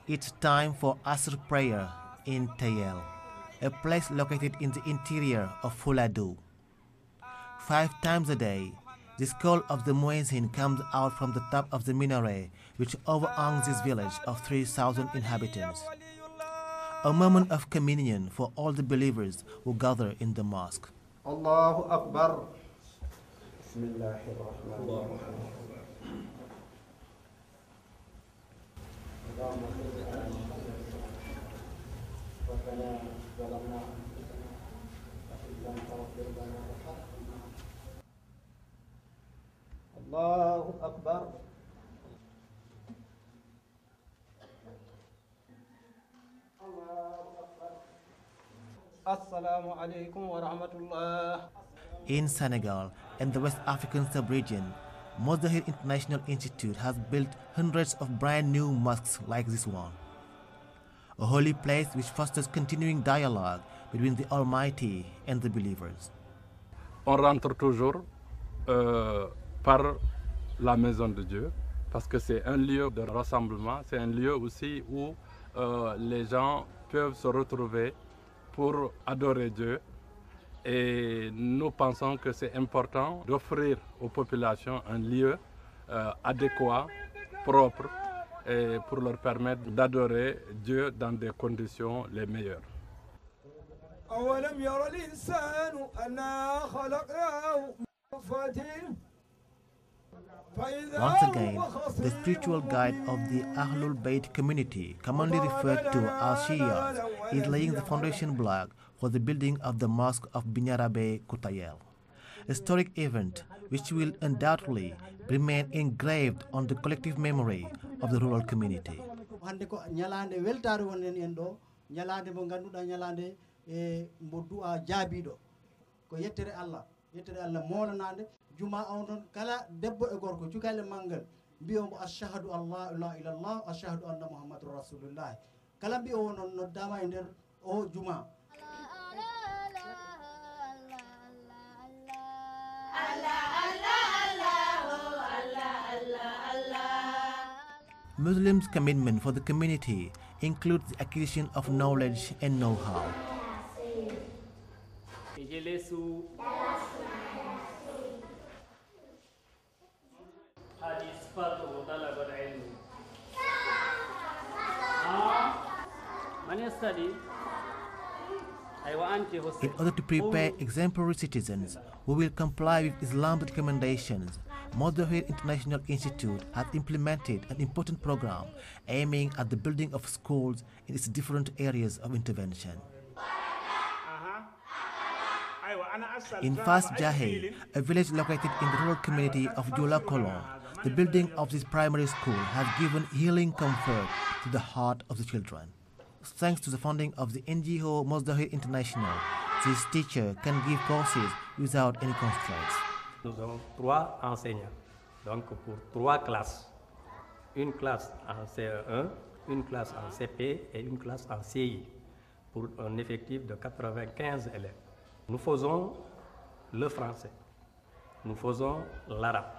It's time for Asr prayer in Tayel, a place located in the interior of Fuladu. 5 times a day, this call of the muezzin comes out from the top of the minaret, which overhangs this village of 3,000 inhabitants. A moment of communion for all the believers who gather in the mosque. Allahu Akbar. Bismillahirrahmanirrahim. Allahu Akbar. Assalamu alaikum wa rahmatullah. In Senegal and the West African sub-region, Mozdahir International Institute has built hundreds of brand new mosques like this one. A holy place which fosters continuing dialogue between the Almighty and the believers. On rentre toujours par la maison de Dieu parce que c'est un lieu de rassemblement, c'est un lieu aussi où les gens peuvent se retrouver pour adorer Dieu. Et nous pensons que c'est important d'offrir aux populations un lieu adéquat, propre, et pour leur permettre d'adorer Dieu dans des conditions les meilleures. Once again, the spiritual guide of the Ahlul Bayt community, commonly referred to as Shias, is laying the foundation block for the building of the Mosque of Bignarabe Koutayel, a historic event which will undoubtedly remain engraved on the collective memory of the rural community. Juma on kala debbo e gorko cukale mangal biyo ashhadu allah la ilaha illallah ashhadu anna muhammadur rasulullah kala biyo non noddama e der o juma Muslims' commitment for the community includes the acquisition of knowledge and know-how. In order to prepare exemplary citizens who will comply with Islam's recommendations, Mozdahir International Institute has implemented an important program aiming at the building of schools in its different areas of intervention. In Fas Jahe, a village located in the rural community of Jola Kolon, the building of this primary school has given healing comfort to the heart of the children. Thanks to the funding of the NGO Mozdahir International, this teacher can give courses without any constraints. Nous avons 3 enseignants, donc pour 3 classes. Une classe en CE1, une classe en CP et une classe en CI, pour un effectif de 95 élèves. Nous faisons le français, nous faisons l'arabe,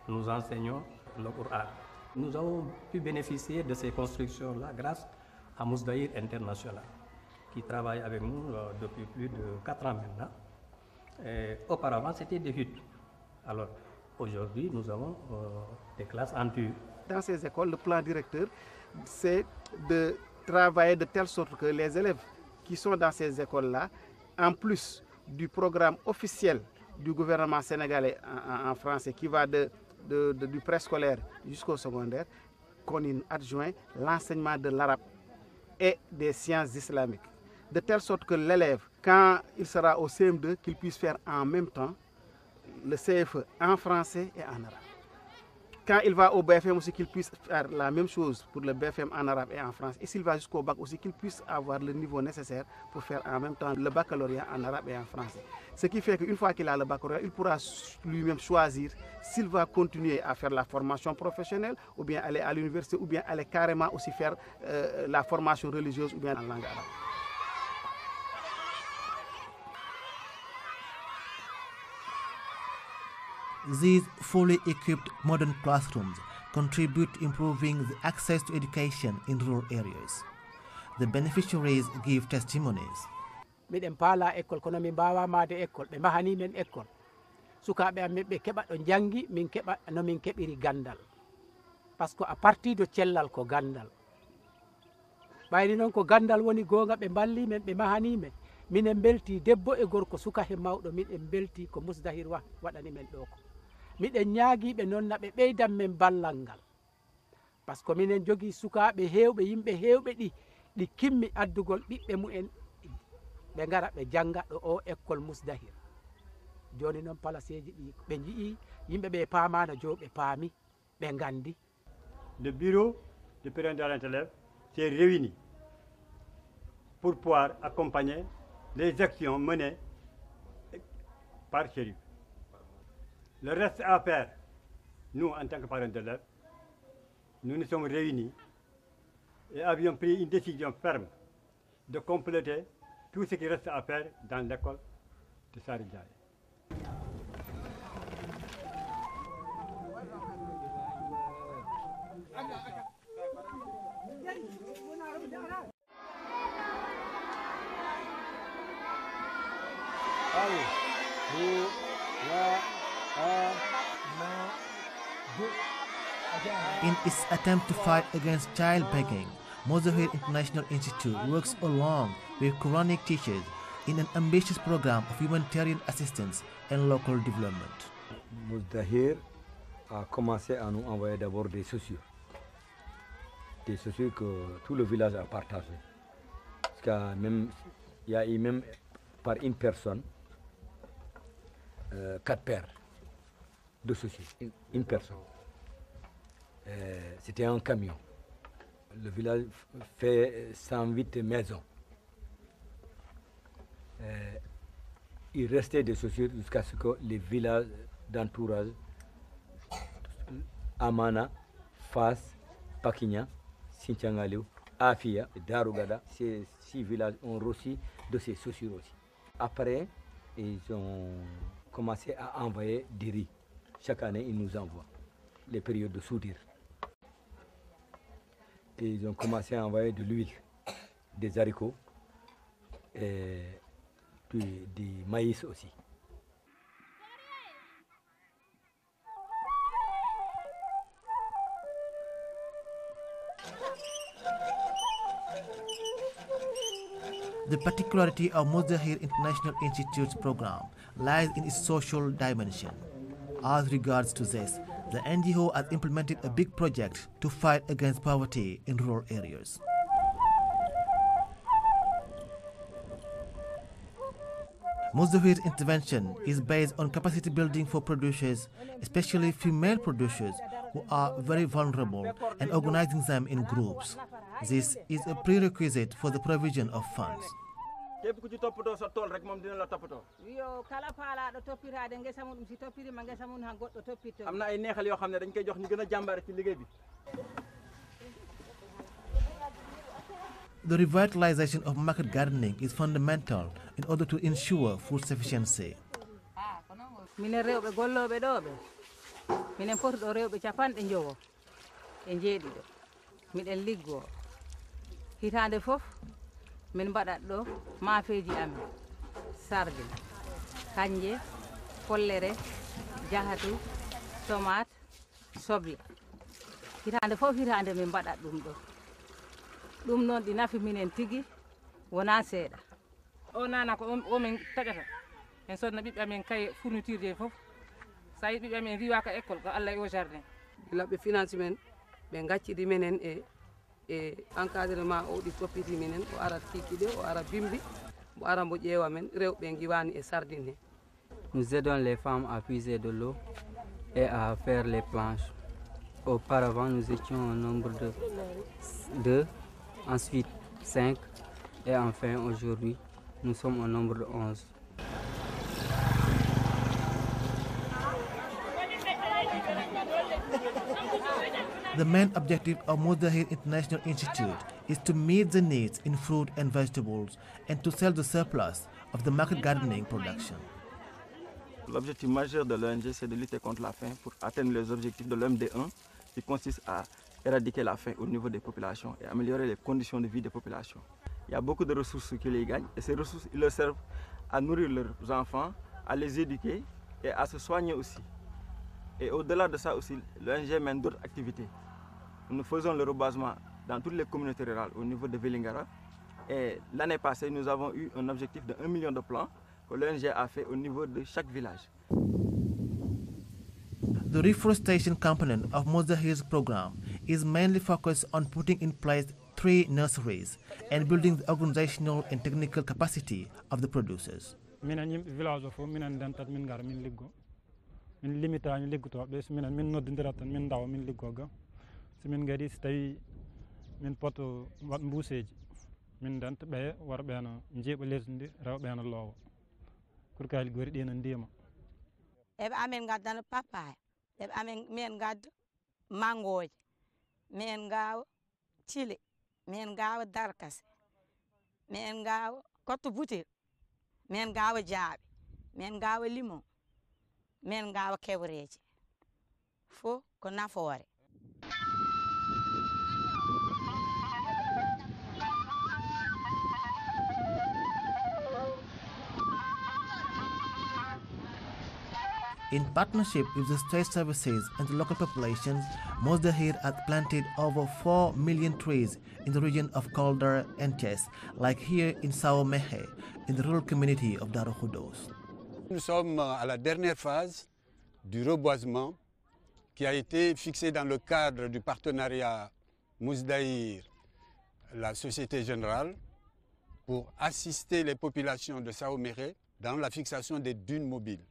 nous enseignons le Coran. Nous avons pu bénéficier de ces constructions-là grâce à Mozdahir International, qui travaille avec nous depuis plus de 4 ans maintenant. Et auparavant, c'était des huttes. Alors, aujourd'hui, nous avons des classes en dur. Dans ces écoles, le plan directeur, c'est de travailler de telle sorte que les élèves qui sont dans ces écoles-là, en plus du programme officiel du gouvernement sénégalais en français, qui va du préscolaire jusqu'au secondaire, qu'on y adjoint l'enseignement de l'arabe et des sciences islamiques. De telle sorte que l'élève, quand il sera au CM2, qu'il puisse faire en même temps le CFE en français et en arabe. Quand il va au BFM aussi, qu'il puisse faire la même chose pour le BFM en arabe et en français. Et s'il va jusqu'au bac aussi, qu'il puisse avoir le niveau nécessaire pour faire en même temps le baccalauréat en arabe et en français. Ce qui fait qu'une fois qu'il a le baccalauréat, il pourra lui-même choisir s'il va continuer à faire la formation professionnelle, ou bien aller à l'université, ou bien aller carrément aussi faire la formation religieuse, ou bien en langue arabe. These fully equipped modern classrooms contribute to improving the access to education in rural areas. The beneficiaries give testimonies. Miɗen paala école kono min mbawa maade école ɓe mahani men école sukaɓe amen ɓe keɓa ɗo jangi min keɓa no min keɓiri gandal par ce que à partir de cellal ko gandal ɓayri noon ko gandal woni gonga ɓe balli men ɓe mahani men minen belti debbo e gorko suka he mawɗo miɗen belti ko Mousdahir waɗani men ɗo ko miɗen ñaagiɓe noon na ɓe ɓeydan men ballal ngal par ce que minen jogui sukaɓe hewɓe yimɓe hewɓe ɗi kimmi addugol ɓiɓɓe mumen ɓe gara ɓe janga ɗo o école Mousdahir joni noon palaceji ɗi ɓe jii yimɓe ɓe paamano jo ɓe paami ɓe gandi. Le bureau du parents d'élèves s'est réuni pour pouvoir accompagner les actions menées par Chérif. Le reste à faire, nous en tant que parents d'élèves, nous nous sommes réunis et avions pris une décision ferme de compléter tout ce qui reste à faire dans l'école de Saridjaye. In its attempt to fight against child begging, Mousdahir International Institute works along with Quranic teachers in an ambitious program of humanitarian assistance and local development. Mousdahir a commencé à nous envoyer d'abord des chaussures que tout le village a partagé. Parce qu'il y a eu même par une personne 4 paires de chaussures, une personne. C'était un camion. Le village fait 108 maisons. Il restait des chaussures jusqu'à ce que les villages d'entourage, Amana, Fas, Pakigna, Sinthiangaliou, Afia, Darougada, ces 6 villages ont reçu de ces chaussures aussi. Après, ils ont commencé à envoyer des riz. Chaque année, ils nous envoient les périodes de soudure. Et ils ont commencé à envoyer de l'huile, des haricots et puis du maïs aussi. The particularity of Mousdahir International Institute's program lies in its social dimension. As regards to this, the NGO has implemented a big project to fight against poverty in rural areas. Mousdahir's intervention is based on capacity building for producers, especially female producers who are very vulnerable, and organizing them in groups. This is a prerequisite for the provision of funds. The revitalization of market gardening is fundamental in order to ensure food sufficiency. Minen rewɓe golloɓe ɗo ɓe minen poti ɗo rewɓe capanɗe jowo e jeeɗiɗo miɗen liggo hitande fof min mbaɗat ɗo maafeji amen sarde kanje follere jahatu tomate soble hitande fof hitande min mbaɗat ɗum ɗo ɗum noon ɗi nafi minen tigi wona seeɗa o nana ko o min taƴata en sodna ɓiɓɓe amen kaye fourniture je fof sa yi ɓiɓɓe amen riwaka école ko Allah e o jardin laɓɓe finance men ɓe gaccidi menen e encadrement o ɗi toppiti minen o ara kikiɗe o ara bimbi o ara mbo ƴeewa men rewɓe giwani e sardine he. Nous aidons les femmes à puiser de l'eau et à faire les planches. Auparavant, nous étions au nombre de 2, ensuite 5 et enfin aujourd'hui, nous sommes au nombre de 11. The main objective of Mousdahir International Institute is to meet the needs in fruit and vegetables and to sell the surplus of the market gardening production. L'objectif majeur de l'ONG, c'est de lutter contre la faim pour atteindre les objectifs de l'OMD1, qui consiste à éradiquer la faim au niveau des populations et améliorer les conditions de vie des populations. Il y a beaucoup de ressources qu'ils y gagnent et ces ressources, ils leur servent à nourrir leurs enfants, à les éduquer et à se soigner aussi. Et au-delà de ça aussi, l'ONG mène d'autres activités. Nous faisons le reboisement dans toutes les communautés rurales au niveau de Vélingara. Et l'année passée, nous avons eu un objectif de 1 million de plants que l'ONG a fait au niveau de chaque village. The reforestation component of Mozahir's program is mainly focused on putting in place 3 nurseries and building the organizational and technical capacity of the producers. Minen village of minen dentat min gar min liggo min limita ñu liggoto be minen min noddindira tan min daw min liggoga so min gadi so tawi min poto wat mbuuseji min dent be war be na jeeba lesdi rew be na lowo kurkali gori de na ndima ebe amen gaddana papaya ebe amen men gadd mangoje men gaw chile men gaw darkas men gaw kotto butel men gawa jaabe men gawa limon men gawa kewreje fo ko nafoore. In partnership with the state services and the local populations, Mozahir has planted over 4 million trees in the region of Koldar and Thiès, like here in Sao Mehe, in the rural community of Darou Khoudoss. Nous sommes à la dernière phase du reboisement qui a été fixé dans le cadre du partenariat Mousdaïr, la Société Générale, pour assister les populations de Sao Mehe dans la fixation des dunes mobiles.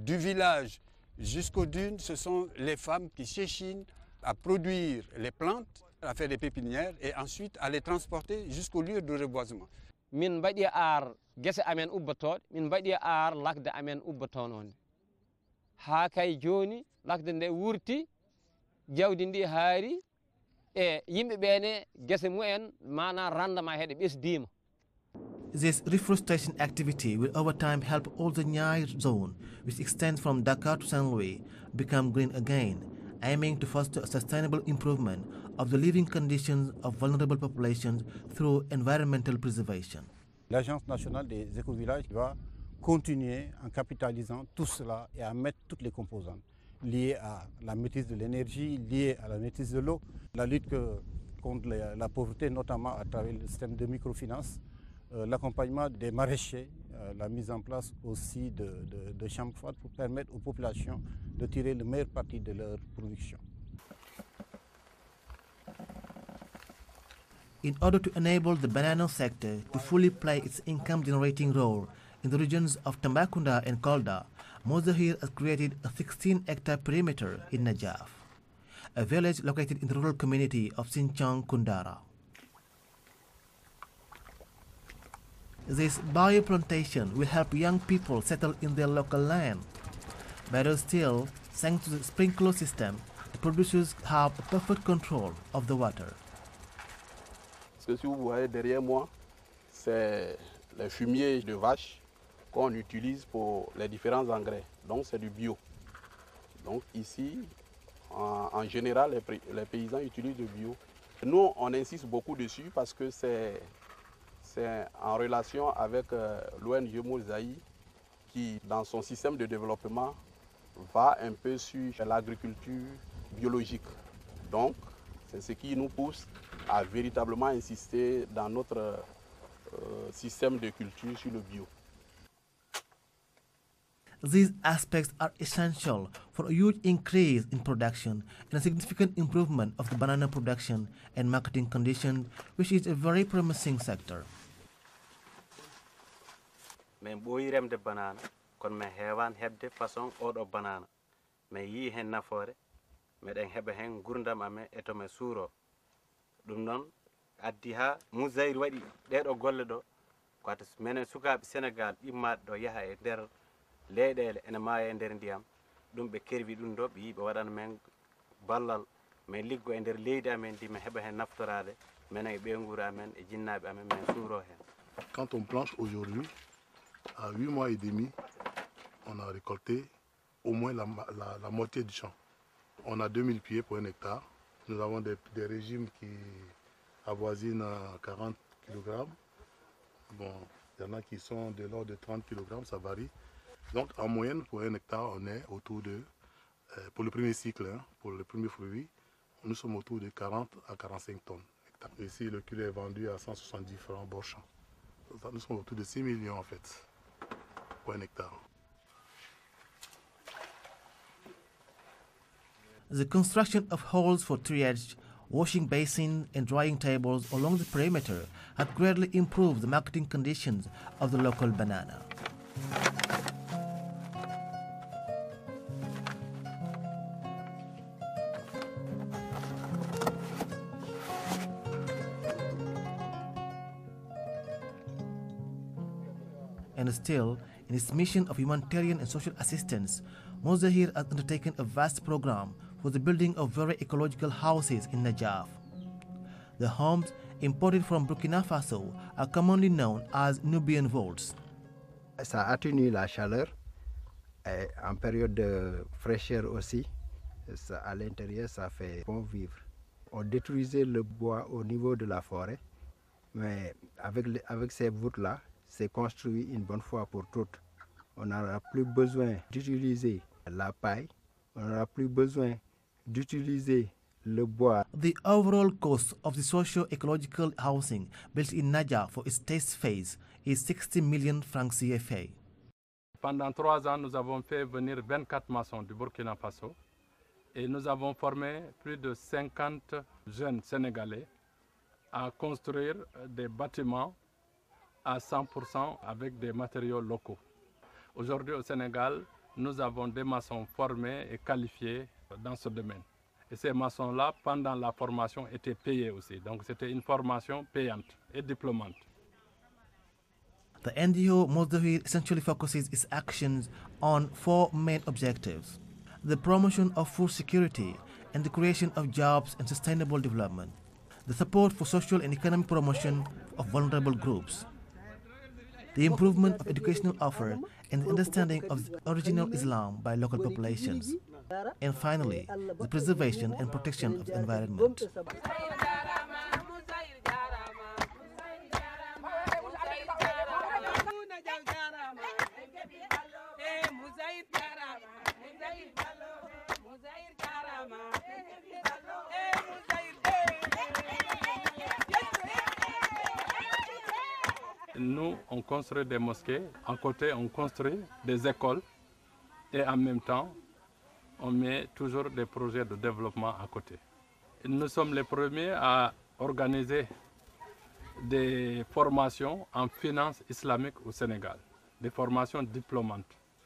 Du village jusqu'aux dunes, ce sont les femmes qui s'échinent à produire les plantes, à faire des pépinières et ensuite à les transporter jusqu'au lieu de reboisement. Min mbaɗi ar gese amen ubbotoɗe min mbaɗi ar lakde amen ubbotononde ha kay joni lakde nde wurti jawdi ndi haari e yimɓe ɓene gese mumen mana rendement heɗe ɓesdima. This reforestation activity will over time help all the Niayes zone, which extends from Dakar to Saint Louis, become green again, aiming to foster a sustainable improvement of the living conditions of vulnerable populations through environmental preservation. L'Agence nationale des écovillages va continuer en capitalisant tout cela et à mettre toutes les composantes liées à la maîtrise de l'énergie, liées à la maîtrise de l'eau, la lutte contre la pauvreté, notamment à travers le système de microfinance, l'accompagnement des maraîchers, la mise en place aussi de chambres froides pour permettre aux populations de tirer le meilleur parti de leur production. In order to enable the banana sector to fully play its income-generating role in the regions of Tambacounda and Kolda, Mozahir has created a 16-hectare perimeter in Najaf, a village located in the rural community of Sinchang Kundara. This bioplantation will help young people settle in their local land. Better still, thanks to the sprinkler system, the producers have perfect control of the water. Ce que si vous voyez derrière moi, c'est les fumiers de vaches qu'on utilise pour les différents engrais. Donc c'est du bio. Donc ici, en général, les paysans utilisent du bio. Nous, on insiste beaucoup dessus parce que c'est en relation avec l'ONG Mozaï qui, dans son système de développement, va un peu sur l'agriculture biologique. Donc, c'est ce qui nous pousse à véritablement insister dans notre système de culture sur le bio. These aspects are essential for a huge increase in production and a significant improvement of the banana production and marketing conditions, which is a very promising sector. min ɓooyi remde banana kono min heewani heɓde façon oɗo banana min yii hen nafoore miɗen heɓa hen gurdam amen e to min suuro ɗum noon addi ha Mouzahir waɗi ɗeɗo golle ɗo koto minen sukaɓe Sénégal ɓimmaɗe ɗo yaaha e nder leyɗele ene maaya e nder ndiyam ɗum ɓe kerwi ɗum ɗo ɓe yi ɓe waɗana men ballal min liggo e nder leydi amen ndi min heɓa hen naftorade minen e ɓeyguru amen e jinnaɓe amen min suuro hen. Quand on planche aujourd'hui, à 8 mois et demi, on a récolté au moins la moitié du champ. On a 2000 pieds pour 1 hectare. Nous avons des régimes qui avoisinent 40 kg. Bon, il y en a qui sont de l'ordre de 30 kg, ça varie. Donc en moyenne, pour 1 hectare, on est autour de, pour le premier cycle, hein, pour le premier fruit, nous sommes autour de 40 à 45 tonnes. Ici, le kilo est vendu à 170 francs bord champ. Nous sommes autour de 6 millions en fait, pour 1 hectare. The construction of holes for triage, washing basins and drying tables along the perimeter had greatly improved the marketing conditions of the local banana. And still, in its mission of humanitarian and social assistance, Mozahir has undertaken a vast program for the building of very ecological houses in Najaf. The homes, imported from Burkina Faso, are commonly known as Nubian vaults. Ça atténue la chaleur, et en période de fraîcheur aussi, ça, à l'intérieur, ça fait bon vivre. On détruisait le bois au niveau de la forêt, mais avec ces voûtes-là, c'est construit une bonne fois pour toutes. On n'aura plus besoin d'utiliser la paille, on n'aura plus besoin d'utiliser le bois. The overall cost of the socio-ecological housing built in Najaf for its test phase is 60 million francs CFA. Pendant 3 ans, nous avons fait venir 24 maçons du Burkina Faso et nous avons formé plus de 50 jeunes Sénégalais à construire des bâtiments à 100% avec des matériaux locaux. Aujourd'hui au Sénégal, nous avons des maçons formés et qualifiés dans ce domaine. Et ces maçons-là, pendant la formation, étaient payés aussi. Donc c'était une formation payante et diplômante. The NGO Mozahir essentially focuses its actions on 4 main objectives: the promotion of food security and the creation of jobs and sustainable development, the support for social and economic promotion of vulnerable groups, the improvement of educational offer and the understanding of the original Islam by local populations, and finally, the preservation and protection of the environment. Nous, on construit des mosquées, à côté on construit des écoles et en même temps, on met toujours des projets de développement à côté. Nous sommes les premiers à organiser des formations en finance islamique au Sénégal, des formations diplômantes.